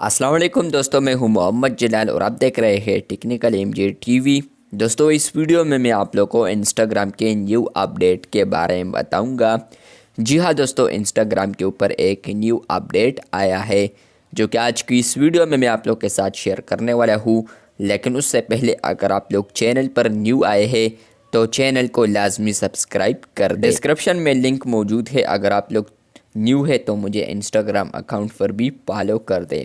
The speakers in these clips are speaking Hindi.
अस्सलाम वालेकुम दोस्तों, मैं हूं मोहम्मद जलाल और आप देख रहे हैं टेक्निकल एमजे टीवी। दोस्तों, इस वीडियो में मैं आप लोगों को इंस्टाग्राम के न्यू अपडेट के बारे में बताऊंगा। जी हाँ दोस्तों, इंस्टाग्राम के ऊपर एक न्यू अपडेट आया है जो कि आज की इस वीडियो में मैं आप लोग के साथ शेयर करने वाला हूँ। लेकिन उससे पहले अगर आप लोग चैनल पर न्यू आए हैं तो चैनल को लाजमी सब्सक्राइब कर दें। डिस्क्रिप्शन में लिंक मौजूद है, अगर आप लोग न्यू है तो मुझे इंस्टाग्राम अकाउंट पर भी फॉलो कर दें।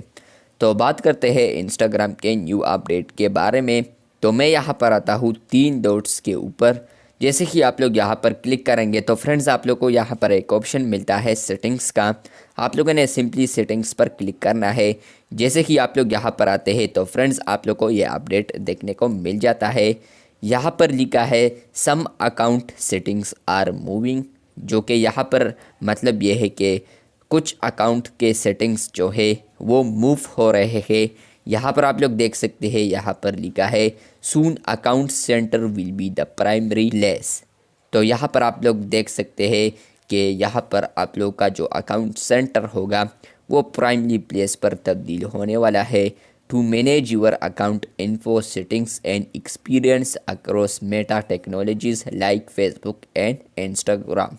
तो बात करते हैं इंस्टाग्राम के न्यू अपडेट के बारे में। तो मैं यहाँ पर आता हूँ 3 डॉट्स के ऊपर। जैसे कि आप लोग यहाँ पर क्लिक करेंगे तो फ्रेंड्स आप लोग को यहाँ पर एक ऑप्शन मिलता है सेटिंग्स का। आप लोगों ने सिंपली सेटिंग्स पर क्लिक करना है। जैसे कि आप लोग यहाँ पर आते हैं तो फ्रेंड्स आप लोग को ये अपडेट देखने को मिल जाता है। यहाँ पर लिखा है some account settings are moving, जो कि यहाँ पर मतलब ये है कि कुछ अकाउंट के सेटिंग्स जो है वो मूव हो रहे हैं। यहाँ पर आप लोग देख सकते हैं, यहाँ पर लिखा है soon account centre will be the primary less. तो यहाँ पर आप लोग देख सकते हैं कि यहाँ पर आप लोग का जो अकाउंट सेंटर होगा वो प्राइमरी प्लेस पर तब्दील होने वाला है। To manage your account info settings and experience across Meta technologies like Facebook and Instagram.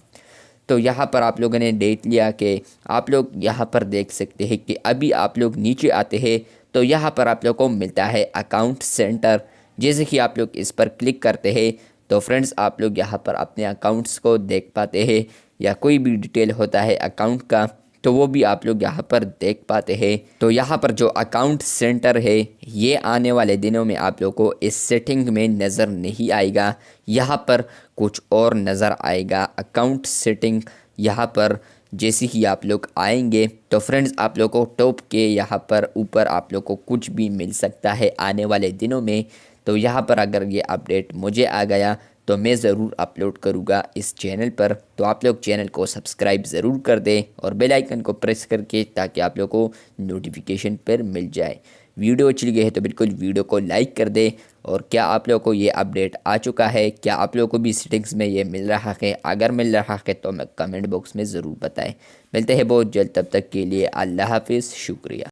तो यहाँ पर आप लोगों ने देख लिया कि आप लोग यहाँ पर देख सकते हैं कि अभी आप लोग नीचे आते हैं तो यहाँ पर आप लोग को मिलता है अकाउंट सेंटर। जैसे कि आप लोग इस पर क्लिक करते हैं तो फ्रेंड्स आप लोग यहाँ पर अपने अकाउंट्स को देख पाते हैं, या कोई भी डिटेल होता है अकाउंट का तो वो भी आप लोग यहाँ पर देख पाते हैं। तो यहाँ पर जो अकाउंट सेंटर है ये आने वाले दिनों में आप लोग को इस सेटिंग में नज़र नहीं आएगा, यहाँ पर कुछ और नज़र आएगा अकाउंट सेटिंग। यहाँ पर जैसे ही आप लोग आएंगे तो फ्रेंड्स आप लोग को टॉप के यहाँ पर ऊपर आप लोग को कुछ भी मिल सकता है आने वाले दिनों में। तो यहाँ पर अगर ये अपडेट मुझे आ गया तो मैं ज़रूर अपलोड करूँगा इस चैनल पर। तो आप लोग चैनल को सब्सक्राइब ज़रूर कर दें और बेल आइकन को प्रेस करके, ताकि आप लोग को नोटिफिकेशन पर मिल जाए। वीडियो अच्छी लगी है तो बिल्कुल वीडियो को लाइक कर दें। और क्या आप लोगों को ये अपडेट आ चुका है, क्या आप लोगों को भी सेटिंग्स में ये मिल रहा है? अगर मिल रहा है तो मैं कमेंट बॉक्स में ज़रूर बताएं। मिलते हैं बहुत जल्द, तब तक के लिए अल्लाह हाफिज़, शुक्रिया।